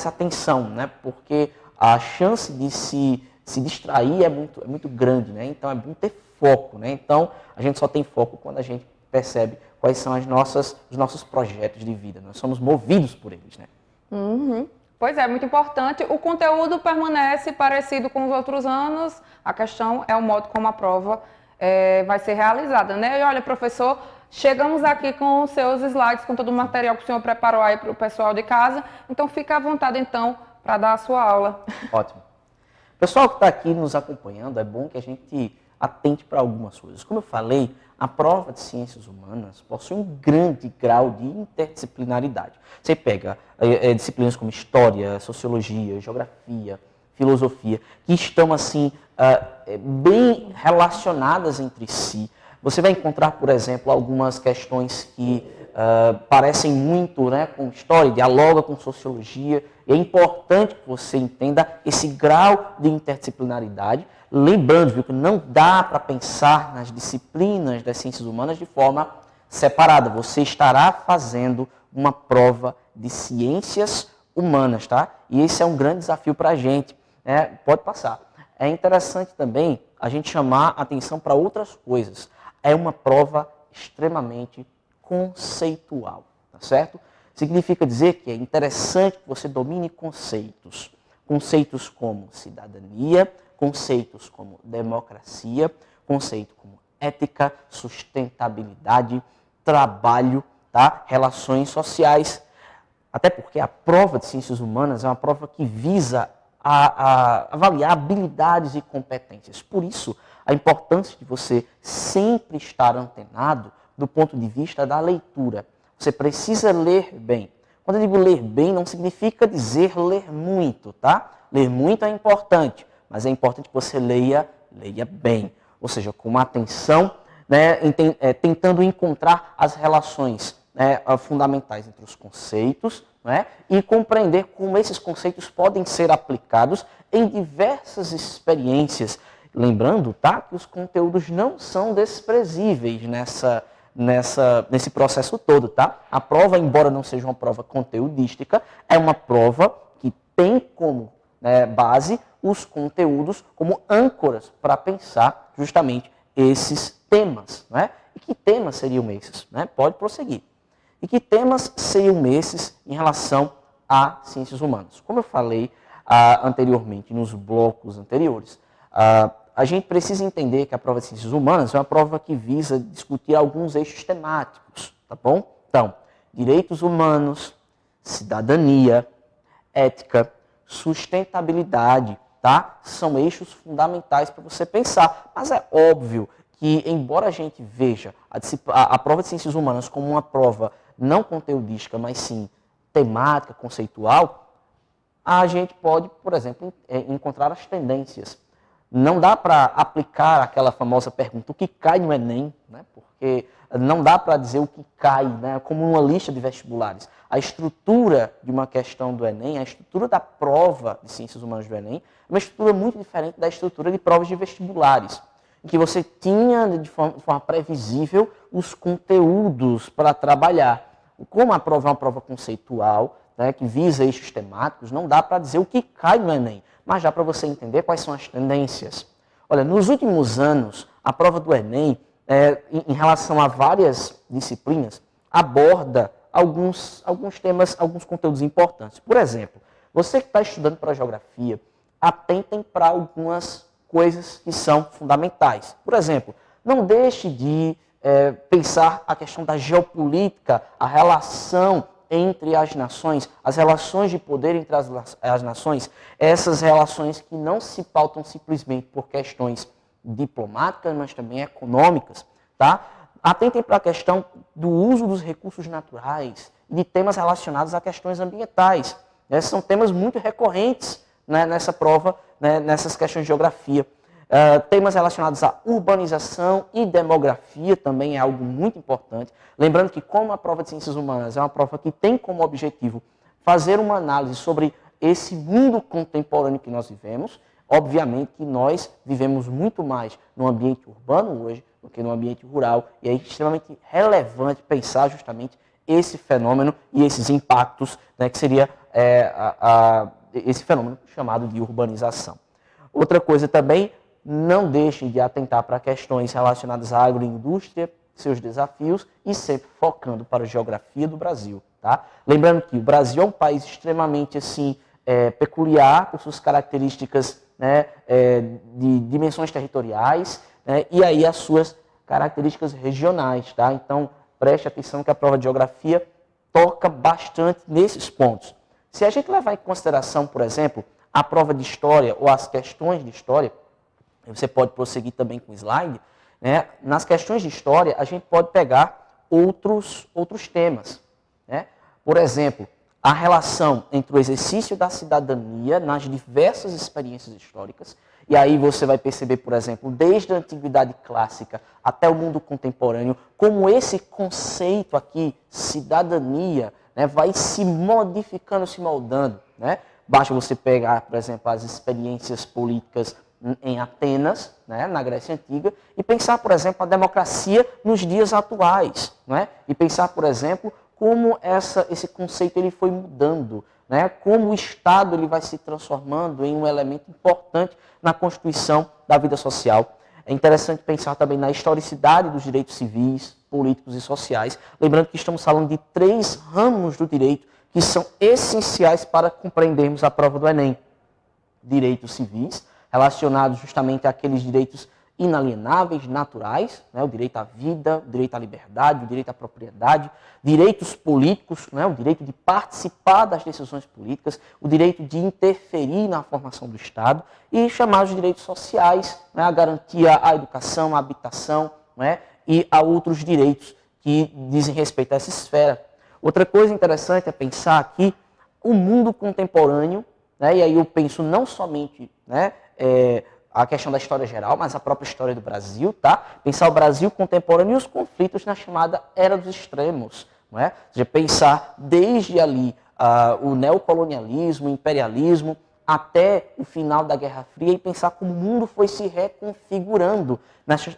atenção, né, porque a chance de se distrair é muito grande, né, então é bom ter foco, né, então a gente só tem foco quando a gente percebe quais são os nossos projetos de vida, nós somos movidos por eles, né. Uhum. Pois é, muito importante. O conteúdo permanece parecido com os outros anos, a questão é o modo como a prova vai ser realizada, né? E olha, professor, chegamos aqui com os seus slides, com todo o material que o senhor preparou aí para o pessoal de casa, então fica à vontade, então, para dar a sua aula. Ótimo. Pessoal que está aqui nos acompanhando, é bom que a gente atente para algumas coisas. Como eu falei, a prova de ciências humanas possui um grande grau de interdisciplinaridade. Você pega disciplinas como história, sociologia, geografia, filosofia, que estão assim bem relacionadas entre si. Você vai encontrar, por exemplo, algumas questões que parecem muito, né, com história, dialoga com sociologia. E é importante que você entenda esse grau de interdisciplinaridade. Lembrando, viu, que não dá para pensar nas disciplinas das ciências humanas de forma separada. Você estará fazendo uma prova de ciências humanas, tá? E esse é um grande desafio para a gente. Pode passar. É interessante também a gente chamar a atenção para outras coisas. É uma prova extremamente conceitual, tá certo? Significa dizer que é interessante que você domine conceitos. Conceitos como cidadania, conceitos como democracia, conceito como ética, sustentabilidade, trabalho, tá? Relações sociais. Até porque a prova de ciências humanas é uma prova que visa a avaliar habilidades e competências. Por isso, a importância de você sempre estar antenado do ponto de vista da leitura. Você precisa ler bem. Quando eu digo ler bem, não significa dizer ler muito, tá? Ler muito é importante, mas é importante que você leia bem. Ou seja, com uma atenção, né, tentando encontrar as relações, né, fundamentais entre os conceitos, né, e compreender como esses conceitos podem ser aplicados em diversas experiências. Lembrando, tá, que os conteúdos não são desprezíveis nesse processo todo, tá? A prova, embora não seja uma prova conteudística, é uma prova que tem como base os conteúdos como âncoras para pensar justamente esses temas, né? E que temas seriam esses? Né? Pode prosseguir. E que temas seriam esses em relação a ciências humanas? Como eu falei anteriormente, nos blocos anteriores, a gente precisa entender que a prova de ciências humanas é uma prova que visa discutir alguns eixos temáticos, tá bom? Então, direitos humanos, cidadania, ética, sustentabilidade, tá? São eixos fundamentais para você pensar. Mas é óbvio que, embora a gente veja a prova de ciências humanas como uma prova não conteudística, mas sim temática, conceitual, a gente pode, por exemplo, encontrar as tendências. Não dá para aplicar aquela famosa pergunta, o que cai no Enem, né? Porque não dá para dizer o que cai, né, como uma lista de vestibulares. A estrutura de uma questão do Enem, a estrutura da prova de ciências humanas do Enem, é uma estrutura muito diferente da estrutura de provas de vestibulares, em que você tinha de forma previsível os conteúdos para trabalhar. Como a prova é uma prova conceitual, né, que visa eixos temáticos, não dá para dizer o que cai no Enem, mas dá para você entender quais são as tendências. Olha, nos últimos anos, a prova do Enem, em relação a várias disciplinas, aborda alguns temas, alguns conteúdos importantes. Por exemplo, você que está estudando para geografia, atentem para algumas coisas que são fundamentais. Por exemplo, não deixe de pensar a questão da geopolítica, a relação entre as nações, as relações de poder entre as nações, essas relações que não se pautam simplesmente por questões diplomáticas, mas também econômicas, tá? Atentem para a questão do uso dos recursos naturais e de temas relacionados a questões ambientais. Esses são temas muito recorrentes, né, nessa prova, né, nessas questões de geografia. Temas relacionados à urbanização e demografia também é algo muito importante. Lembrando que, como a prova de Ciências Humanas é uma prova que tem como objetivo fazer uma análise sobre esse mundo contemporâneo que nós vivemos, obviamente que nós vivemos muito mais no ambiente urbano hoje do que no ambiente rural, e é extremamente relevante pensar justamente esse fenômeno e esses impactos, né, que seria esse fenômeno chamado de urbanização. Outra coisa também, não deixem de atentar para questões relacionadas à agroindústria, seus desafios, e sempre focando para a geografia do Brasil. Tá? Lembrando que o Brasil é um país extremamente assim, peculiar por suas características, né, de dimensões territoriais, né, e aí as suas características regionais. Tá? Então, preste atenção que a prova de geografia toca bastante nesses pontos. Se a gente levar em consideração, por exemplo, a prova de história ou as questões de história, você pode prosseguir também com o slide, né? Nas questões de história, a gente pode pegar outros temas. Né? Por exemplo, a relação entre o exercício da cidadania nas diversas experiências históricas. E aí você vai perceber, por exemplo, desde a antiguidade clássica até o mundo contemporâneo, como esse conceito aqui, cidadania, né, vai se modificando, se moldando. Né? Basta você pegar, por exemplo, as experiências políticas em Atenas, né, na Grécia Antiga, e pensar, por exemplo, a democracia nos dias atuais. Né? E pensar, por exemplo, como esse conceito ele foi mudando, né? Como o Estado ele vai se transformando em um elemento importante na constituição da vida social. É interessante pensar também na historicidade dos direitos civis, políticos e sociais, lembrando que estamos falando de 3 ramos do direito que são essenciais para compreendermos a prova do Enem. Direitos civis, relacionados justamente àqueles direitos inalienáveis, naturais, né? O direito à vida, o direito à liberdade, o direito à propriedade, direitos políticos, né? O direito de participar das decisões políticas, o direito de interferir na formação do Estado e chamados direitos sociais, né? A garantia à educação, à habitação, né? E a outros direitos que dizem respeito a essa esfera. Outra coisa interessante é pensar aqui o mundo contemporâneo, né? E aí eu penso não somente, né, a questão da história geral, mas a própria história do Brasil, tá? Pensar o Brasil contemporâneo e os conflitos na chamada Era dos Extremos, não é? Ou seja, pensar desde ali o neocolonialismo, o imperialismo, até o final da Guerra Fria e pensar como o mundo foi se reconfigurando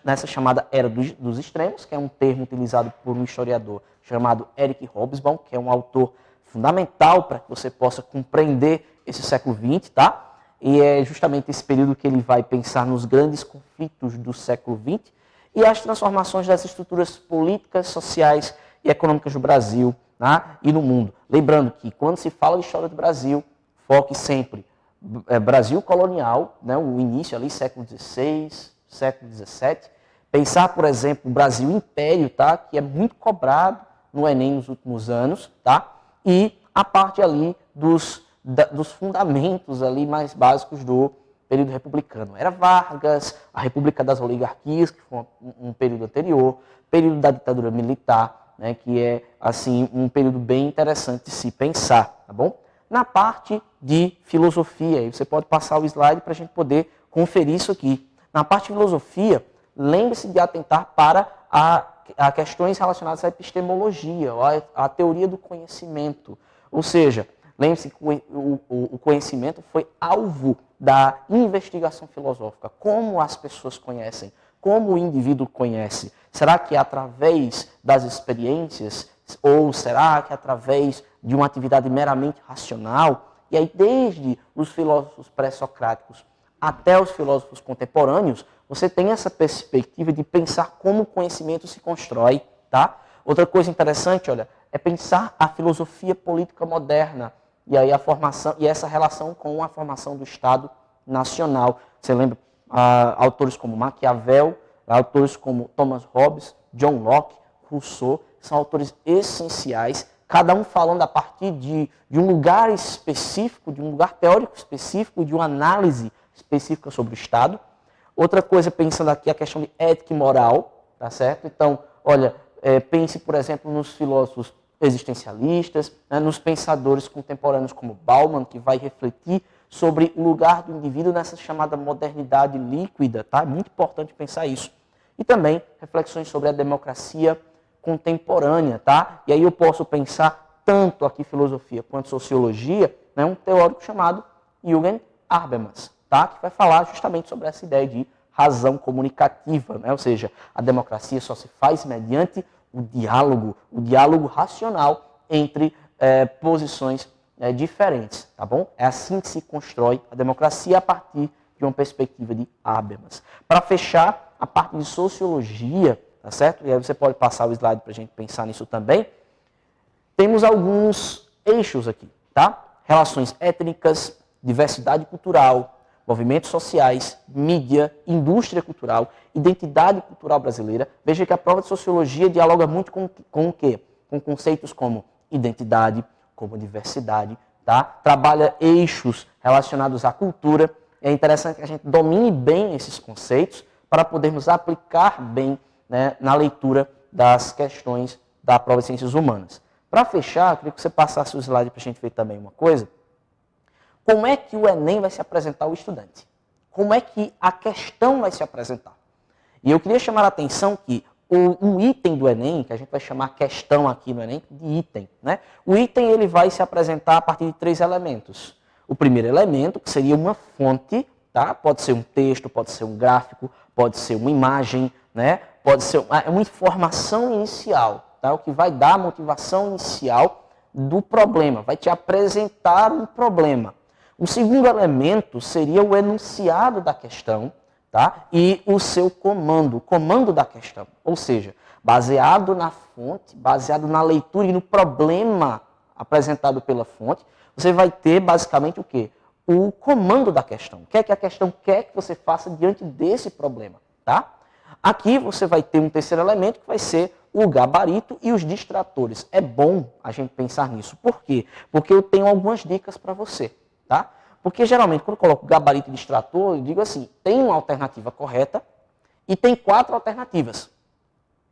nessa chamada Era dos Extremos, que é um termo utilizado por um historiador chamado Eric Hobsbawm, que é um autor fundamental para que você possa compreender esse século XX, tá? E é justamente esse período que ele vai pensar nos grandes conflitos do século XX e as transformações das estruturas políticas, sociais e econômicas do Brasil, tá? E no mundo. Lembrando que quando se fala de história do Brasil, foque sempre Brasil colonial, né? O início ali, século XVI, século XVII. Pensar, por exemplo, o Brasil Império, tá? Que é muito cobrado no Enem nos últimos anos, tá? E a parte ali dos fundamentos ali mais básicos do período republicano. Era Vargas, a República das Oligarquias, que foi um período anterior, período da ditadura militar, né, que é assim um período bem interessante de se pensar, tá bom? Na parte de filosofia, aí você pode passar o slide para a gente poder conferir isso aqui. Na parte de filosofia, lembre-se de atentar para a questões relacionadas à epistemologia, à teoria do conhecimento, ou seja, lembre-se que o conhecimento foi alvo da investigação filosófica. Como as pessoas conhecem? Como o indivíduo conhece? Será que é através das experiências? Ou será que é através de uma atividade meramente racional? E aí, desde os filósofos pré-socráticos até os filósofos contemporâneos, você tem essa perspectiva de pensar como o conhecimento se constrói. Tá? Outra coisa interessante, olha, é pensar a filosofia política moderna. E aí a formação e essa relação com a formação do Estado Nacional. Você lembra autores como Maquiavel, autores como Thomas Hobbes, John Locke, Rousseau, são autores essenciais, cada um falando a partir de um lugar específico, de um lugar teórico específico, de uma análise específica sobre o Estado. Outra coisa, pensando aqui a questão de ética e moral, tá certo? Então, olha, pense, por exemplo, nos filósofos existencialistas, né, nos pensadores contemporâneos como Bauman, que vai refletir sobre o lugar do indivíduo nessa chamada modernidade líquida, tá? É muito importante pensar isso. E também reflexões sobre a democracia contemporânea, tá? E aí eu posso pensar tanto aqui filosofia quanto sociologia, né, um teórico chamado Jürgen Habermas, tá? Que vai falar justamente sobre essa ideia de razão comunicativa, né? Ou seja, a democracia só se faz mediante o diálogo racional entre posições diferentes, tá bom? É assim que se constrói a democracia a partir de uma perspectiva de Habermas. Para fechar, a parte de sociologia, tá certo? E aí você pode passar o slide para a gente pensar nisso também. Temos alguns eixos aqui, tá? Relações étnicas, diversidade cultural, movimentos sociais, mídia, indústria cultural, identidade cultural brasileira. Veja que a prova de sociologia dialoga muito com o quê? Com conceitos como identidade, como diversidade, tá? Trabalha eixos relacionados à cultura. É interessante que a gente domine bem esses conceitos para podermos aplicar bem, né, na leitura das questões da prova de ciências humanas. Para fechar, eu queria que você passasse o slide para a gente ver também uma coisa. Como é que o Enem vai se apresentar ao estudante? Como é que a questão vai se apresentar? E eu queria chamar a atenção que um item do Enem, que a gente vai chamar questão aqui no Enem, de item, né? O item ele vai se apresentar a partir de 3 elementos. O primeiro elemento, que seria uma fonte, tá? Pode ser um texto, pode ser um gráfico, pode ser uma imagem, né? Pode ser uma informação inicial, tá? O que vai dar a motivação inicial do problema, vai te apresentar um problema. O segundo elemento seria o enunciado da questão, tá? E o seu comando, o comando da questão. Ou seja, baseado na fonte, baseado na leitura e no problema apresentado pela fonte, você vai ter basicamente o quê? O comando da questão. O que é que a questão quer que você faça diante desse problema, tá? Aqui você vai ter um terceiro elemento que vai ser o gabarito e os distratores. É bom a gente pensar nisso. Por quê? Porque eu tenho algumas dicas para você. Tá? Porque geralmente quando eu coloco gabarito e distrator, eu digo assim, tem uma alternativa correta e tem 4 alternativas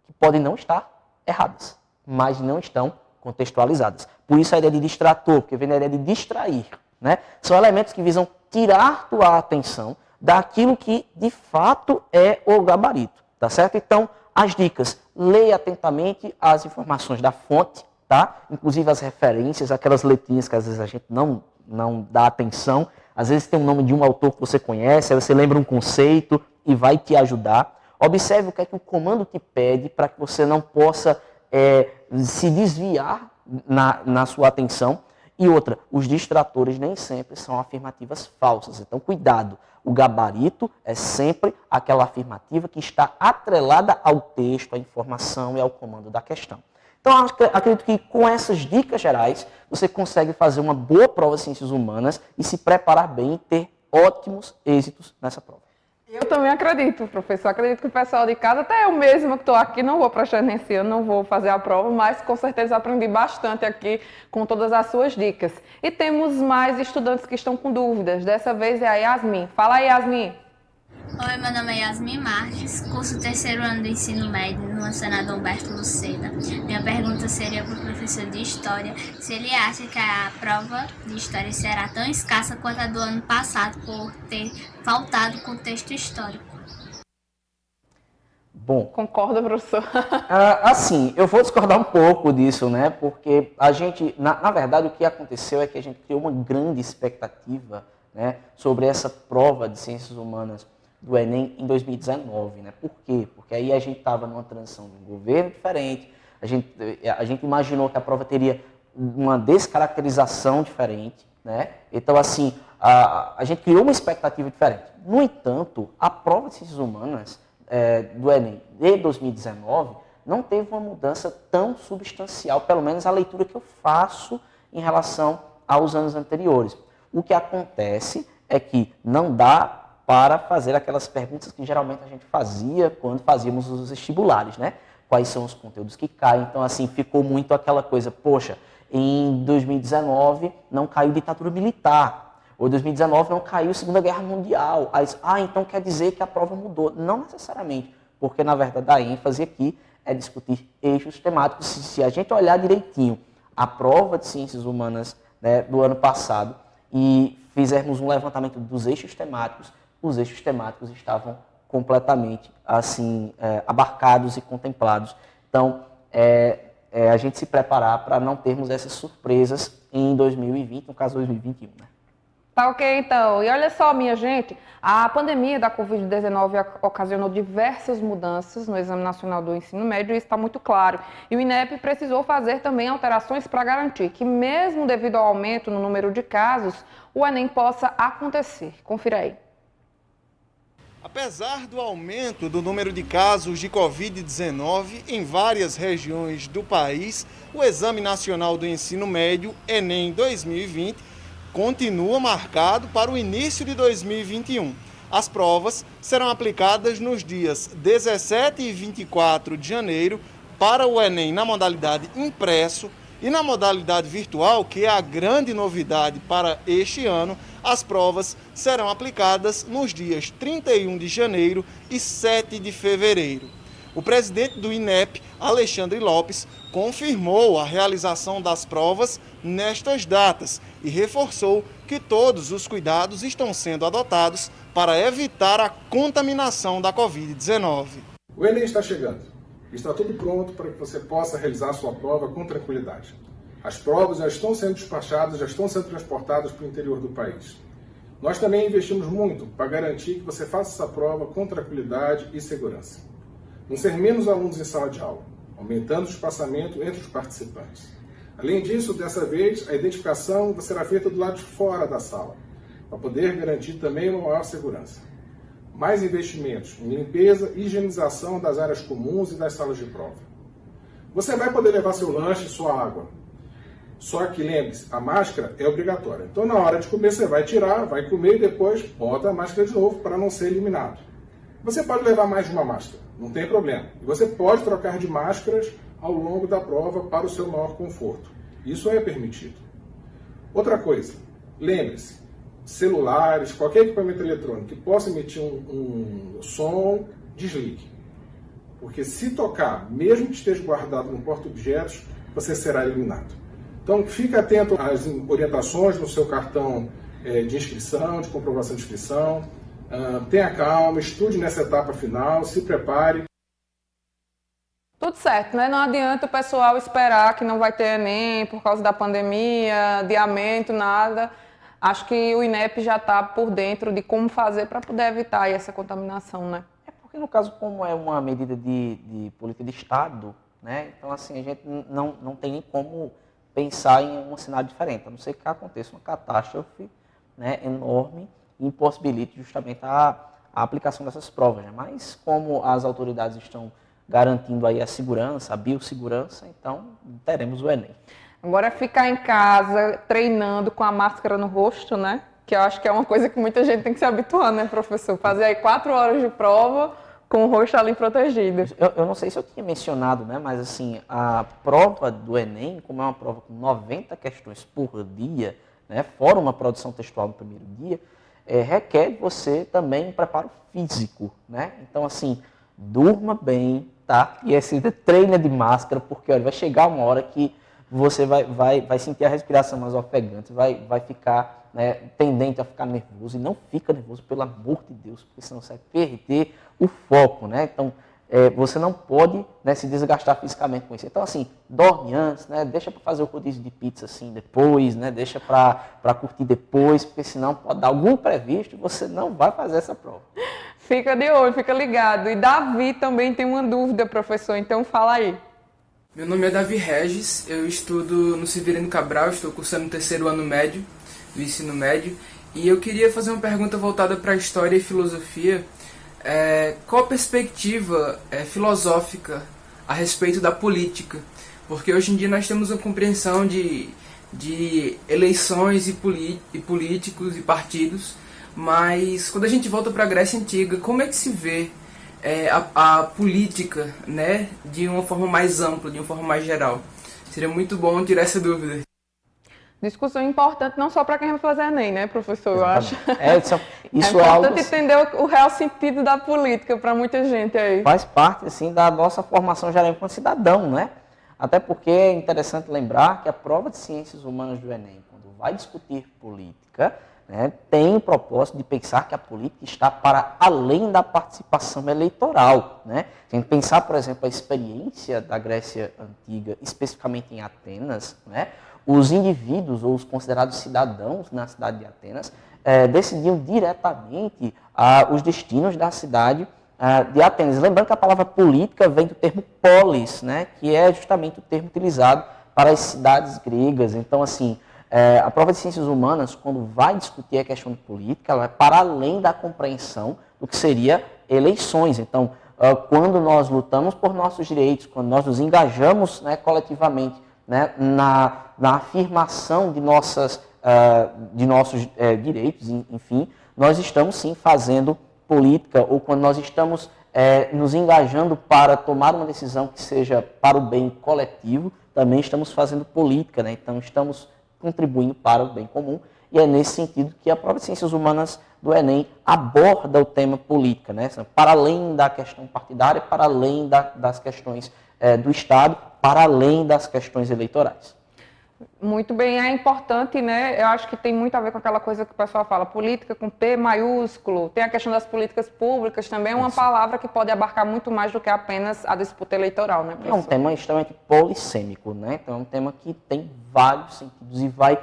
que podem não estar erradas, mas não estão contextualizadas. Por isso a ideia de distrator, porque vem a ideia de distrair. Né? São elementos que visam tirar tua atenção daquilo que de fato é o gabarito. Tá certo? Então, as dicas, leia atentamente as informações da fonte, tá? Inclusive as referências, aquelas letrinhas que às vezes a gente não dá atenção. Às vezes tem o nome de um autor que você conhece, aí você lembra um conceito e vai te ajudar. Observe o que é que o comando te pede para que você não possa se desviar na sua atenção. E outra, os distratores nem sempre são afirmativas falsas. Então, cuidado. O gabarito é sempre aquela afirmativa que está atrelada ao texto, à informação e ao comando da questão. Então, acredito que com essas dicas gerais, você consegue fazer uma boa prova de ciências humanas e se preparar bem e ter ótimos êxitos nessa prova. Eu também acredito, professor. Acredito que o pessoal de casa, até eu mesma que estou aqui, não vou prestar nesse ano, não vou fazer a prova, mas com certeza aprendi bastante aqui com todas as suas dicas. E temos mais estudantes que estão com dúvidas. Dessa vez é a Yasmin. Fala aí, Yasmin. Oi, meu nome é Yasmin Marques, curso 3º ano do ensino médio no Senado Humberto Lucena. Minha pergunta seria para o professor de História, se ele acha que a prova de História será tão escassa quanto a do ano passado por ter faltado contexto histórico. Bom, concorda, professor? Assim, eu vou discordar um pouco disso, né? Porque a gente, na verdade, o que aconteceu é que a gente criou uma grande expectativa, né, sobre essa prova de ciências humanas do Enem em 2019, né? Por quê? Porque aí a gente estava numa transição de um governo diferente, a gente imaginou que a prova teria uma descaracterização diferente, né? Então, assim, a gente criou uma expectativa diferente. No entanto, a prova de ciências humanas do Enem de 2019 não teve uma mudança tão substancial, pelo menos a leitura que eu faço em relação aos anos anteriores. O que acontece é que não dá para fazer aquelas perguntas que geralmente a gente fazia quando fazíamos os vestibulares, né? Quais são os conteúdos que caem? Então, assim, ficou muito aquela coisa, poxa, em 2019 não caiu ditadura militar, Ou 2019 não caiu Segunda Guerra Mundial. Aí, então quer dizer que a prova mudou. Não necessariamente, porque na verdade a ênfase aqui é discutir eixos temáticos. Se a gente olhar direitinho a prova de Ciências Humanas, né, do ano passado e fizermos um levantamento dos eixos temáticos, os eixos temáticos estavam completamente assim abarcados e contemplados. Então, a gente se preparar para não termos essas surpresas em 2020, no caso 2021, né? Tá ok, então. E olha só, minha gente, a pandemia da Covid-19 ocasionou diversas mudanças no Exame Nacional do Ensino Médio e isso está muito claro. E o INEP precisou fazer também alterações para garantir que, mesmo devido ao aumento no número de casos, o Enem possa acontecer. Confira aí. Apesar do aumento do número de casos de Covid-19 em várias regiões do país, o Exame Nacional do Ensino Médio, Enem 2020, continua marcado para o início de 2021. As provas serão aplicadas nos dias 17 e 24 de janeiro para o Enem na modalidade impresso e na modalidade virtual, que é a grande novidade para este ano, as provas serão aplicadas nos dias 31 de janeiro e 7 de fevereiro. O presidente do INEP, Alexandre Lopes, confirmou a realização das provas nestas datas e reforçou que todos os cuidados estão sendo adotados para evitar a contaminação da Covid-19. O Enem está chegando. Está tudo pronto para que você possa realizar sua prova com tranquilidade. As provas já estão sendo despachadas, já estão sendo transportadas para o interior do país. Nós também investimos muito para garantir que você faça essa prova com tranquilidade e segurança. Não ser menos alunos em sala de aula, aumentando o espaçamento entre os participantes. Além disso, dessa vez, a identificação será feita do lado de fora da sala, para poder garantir também uma maior segurança. Mais investimentos em limpeza e higienização das áreas comuns e das salas de prova. Você vai poder levar seu lanche e sua água. Só que lembre-se, a máscara é obrigatória. Então, na hora de comer, você vai tirar, vai comer e depois bota a máscara de novo para não ser eliminado. Você pode levar mais de uma máscara, não tem problema. E você pode trocar de máscaras ao longo da prova para o seu maior conforto. Isso é permitido. Outra coisa, lembre-se, celulares, qualquer equipamento eletrônico que possa emitir um som, desligue. Porque se tocar, mesmo que esteja guardado no porta-objetos, você será eliminado. Então, fique atento às orientações no seu cartão de inscrição, de comprovação de inscrição. Tenha calma, estude nessa etapa final, se prepare. Tudo certo, né? Não adianta o pessoal esperar que não vai ter Enem por causa da pandemia, adiamento, nada. Acho que o INEP já está por dentro de como fazer para poder evitar essa contaminação, né? É porque, no caso, como é uma medida de política de Estado, né? Então, assim, a gente não tem nem como pensar em um cenário diferente, a não ser que aconteça uma catástrofe, né, enorme e impossibilite justamente a aplicação dessas provas, né? Mas como as autoridades estão garantindo aí a segurança, a biossegurança, então teremos o Enem. Agora é ficar em casa treinando com a máscara no rosto, né? Que eu acho que é uma coisa que muita gente tem que se habituar, né, professor? Fazer aí 4 horas de prova com o rosto ali protegido. Eu não sei se eu tinha mencionado, né, mas assim, a prova do Enem, como é uma prova com 90 questões por dia, né, fora uma produção textual no primeiro dia, requer de você também um preparo físico, né? Então, assim, durma bem, tá? E assim, treina de máscara, porque olha, vai chegar uma hora que você vai sentir a respiração mais ofegante, vai ficar, né, tendente a ficar nervoso, e não fica nervoso, pelo amor de Deus, porque senão você vai perder o foco, né? Então, você não pode, né, se desgastar fisicamente com isso. Então, assim, dorme antes, né? Deixa para fazer o rodízio de pizza assim depois, né? Deixa para curtir depois, porque senão pode dar algum imprevisto e você não vai fazer essa prova. Fica de olho, fica ligado. E Davi também tem uma dúvida, professor, então fala aí. Meu nome é Davi Regis, eu estudo no Severino Cabral, estou cursando o 3º ano médio do ensino médio, e eu queria fazer uma pergunta voltada para a história e filosofia. Qual a perspectiva filosófica a respeito da política? Porque hoje em dia nós temos uma compreensão de eleições e políticos e partidos, mas quando a gente volta para a Grécia Antiga, como é que se vê a política, né, de uma forma mais ampla, de uma forma mais geral? Seria muito bom tirar essa dúvida. Discussão importante não só para quem vai fazer Enem, né, professor? Exatamente. Eu acho. Isso é é algo importante entender o real sentido da política para muita gente aí. Faz parte, assim, da nossa formação geral enquanto cidadão, né? Até porque é interessante lembrar que a prova de Ciências Humanas do Enem, quando vai discutir política, né, tem o propósito de pensar que a política está para além da participação eleitoral, né? Se a gente pensar, por exemplo, a experiência da Grécia Antiga, especificamente em Atenas, né, os indivíduos, ou os considerados cidadãos na cidade de Atenas, decidiam diretamente os destinos da cidade de Atenas. Lembrando que a palavra política vem do termo polis, né, que é justamente o termo utilizado para as cidades gregas. Então, assim, a prova de Ciências Humanas, quando vai discutir a questão de política, ela vai para além da compreensão do que seria eleições. Então, quando nós lutamos por nossos direitos, quando nós nos engajamos, né, coletivamente, né, na afirmação de nossos direitos, enfim, nós estamos sim fazendo política, ou quando nós estamos nos engajando para tomar uma decisão que seja para o bem coletivo, também estamos fazendo política, né? Então estamos contribuindo para o bem comum, e é nesse sentido que a prova de Ciências Humanas do Enem aborda o tema política, né? Para além da questão partidária, para além das questões do Estado, para além das questões eleitorais. Muito bem, é importante, né? Eu acho que tem muito a ver com aquela coisa que o pessoal fala, política com P maiúsculo, tem a questão das políticas públicas, também é uma palavra que pode abarcar muito mais do que apenas a disputa eleitoral, né, professor? É um tema extremamente polissêmico, né? Então é um tema que tem vários sentidos e vai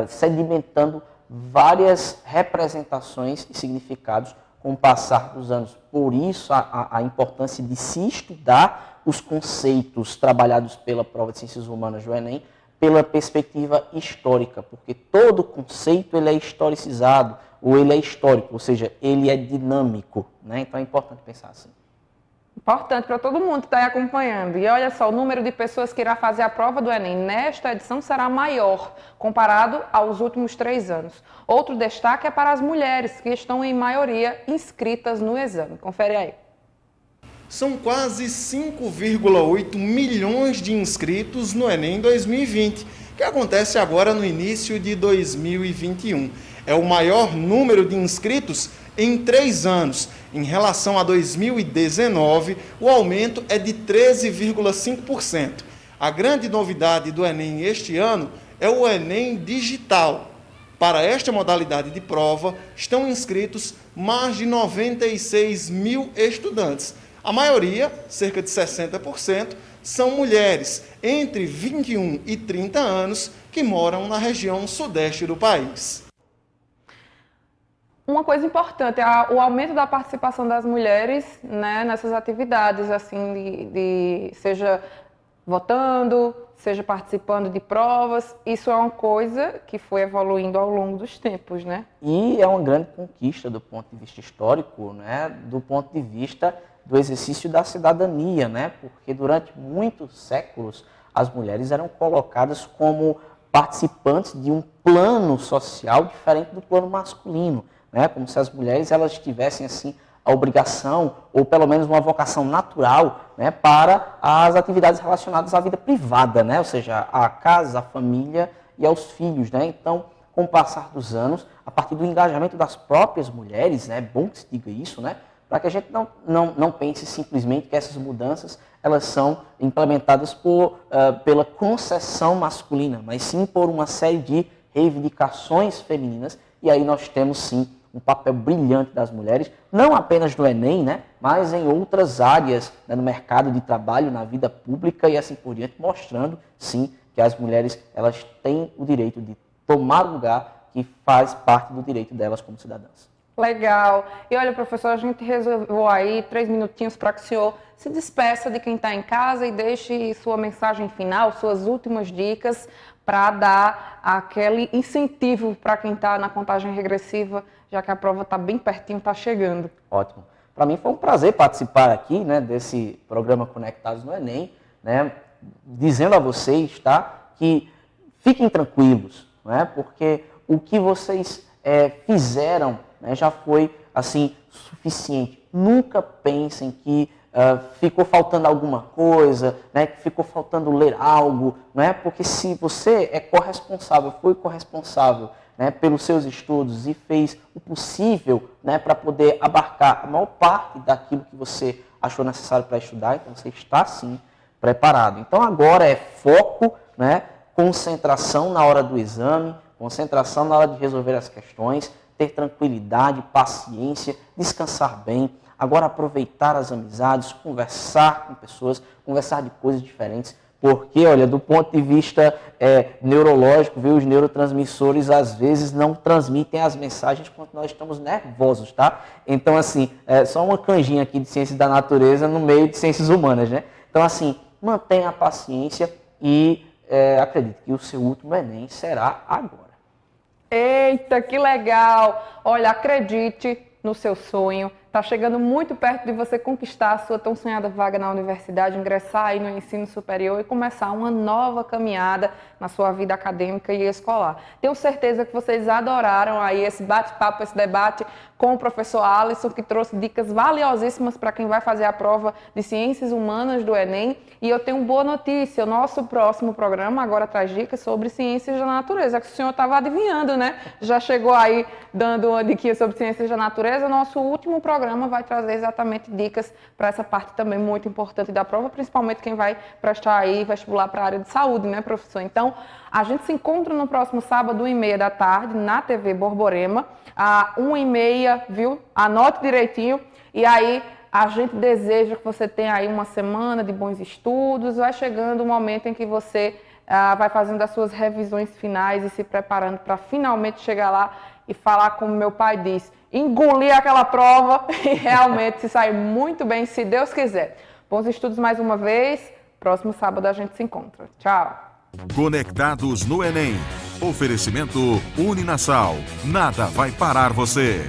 sedimentando várias representações e significados com o passar dos anos. Por isso a importância de se estudar os conceitos trabalhados pela prova de Ciências Humanas do Enem pela perspectiva histórica, porque todo conceito ele é historicizado, ou ele é histórico, ou seja, ele é dinâmico, né? Então é importante pensar assim. Importante para todo mundo que está aí acompanhando. E olha só, o número de pessoas que irá fazer a prova do Enem nesta edição será maior, comparado aos últimos 3 anos. Outro destaque é para as mulheres, que estão em maioria inscritas no exame. Confere aí. São quase 5,8 milhões de inscritos no Enem 2020, que acontece agora no início de 2021. É o maior número de inscritos em 3 anos. Em relação a 2019, o aumento é de 13,5%. A grande novidade do Enem este ano é o Enem Digital. Para esta modalidade de prova, estão inscritos mais de 96 mil estudantes. A maioria, cerca de 60%, são mulheres entre 21 e 30 anos que moram na região sudeste do país. Uma coisa importante é o aumento da participação das mulheres, né, nessas atividades, assim, seja votando, seja participando de provas. Isso é uma coisa que foi evoluindo ao longo dos tempos, né? E é uma grande conquista do ponto de vista histórico, né, do ponto de vista do exercício da cidadania, né? Porque durante muitos séculos as mulheres eram colocadas como participantes de um plano social diferente do plano masculino, né? Como se as mulheres elas tivessem assim a obrigação ou pelo menos uma vocação natural, né, para as atividades relacionadas à vida privada, né? Ou seja, à casa, à família e aos filhos, né? Então, com o passar dos anos, a partir do engajamento das próprias mulheres, né, é bom que se diga isso, né, para que a gente não pense simplesmente que essas mudanças elas são implementadas pela concessão masculina, mas sim por uma série de reivindicações femininas, e aí nós temos sim um papel brilhante das mulheres, não apenas no Enem, né, mas em outras áreas, né, no mercado de trabalho, na vida pública e assim por diante, mostrando sim que as mulheres elas têm o direito de tomar lugar que faz parte do direito delas como cidadãs. Legal. E olha, professor, a gente reservou aí 3 minutinhos para que o senhor se despeça de quem está em casa e deixe sua mensagem final, suas últimas dicas para dar aquele incentivo para quem está na contagem regressiva, já que a prova está bem pertinho, está chegando. Ótimo. Para mim foi um prazer participar aqui, né, desse programa Conectados no Enem, né, dizendo a vocês, tá, que fiquem tranquilos, né, porque o que vocês fizeram, né, já foi assim suficiente. Nunca pensem que ficou faltando alguma coisa, né, que ficou faltando ler algo, né, porque se você é corresponsável, foi corresponsável, né, pelos seus estudos e fez o possível, né, para poder abarcar a maior parte daquilo que você achou necessário para estudar, então você está sim preparado. Então agora é foco, né, concentração na hora do exame, concentração na hora de resolver as questões, ter tranquilidade, paciência, descansar bem. Agora aproveitar as amizades, conversar com pessoas, conversar de coisas diferentes, porque, olha, do ponto de vista neurológico, viu, os neurotransmissores às vezes não transmitem as mensagens quando nós estamos nervosos, tá? Então, assim, só uma canjinha aqui de ciências da natureza no meio de ciências humanas, né? Então, assim, mantenha a paciência e acredite que o seu último Enem será agora. Eita, que legal! Olha, acredite no seu sonho. Está chegando muito perto de você conquistar a sua tão sonhada vaga na universidade, ingressar aí no ensino superior e começar uma nova caminhada na sua vida acadêmica e escolar. Tenho certeza que vocês adoraram aí esse bate-papo, esse debate com o professor Alisson, que trouxe dicas valiosíssimas para quem vai fazer a prova de Ciências Humanas do Enem. E eu tenho boa notícia, o nosso próximo programa agora traz dicas sobre Ciências da Natureza, que o senhor estava adivinhando, né? Já chegou aí dando uma dica sobre Ciências da Natureza. Nosso último programa vai trazer exatamente dicas para essa parte também muito importante da prova, principalmente quem vai prestar aí vestibular para a área de saúde, né, professor? Então, a gente se encontra no próximo sábado, 1h30 da tarde, na TV Borborema, às 1h30, viu? Anote direitinho. E aí, a gente deseja que você tenha aí uma semana de bons estudos. Vai chegando o momento em que você vai fazendo as suas revisões finais e se preparando para finalmente chegar lá e falar como meu pai disse, engolir aquela prova e realmente se sair muito bem, se Deus quiser. Bons estudos mais uma vez. Próximo sábado a gente se encontra. Tchau. Conectados no Enem. Oferecimento Uninasal. Nada vai parar você.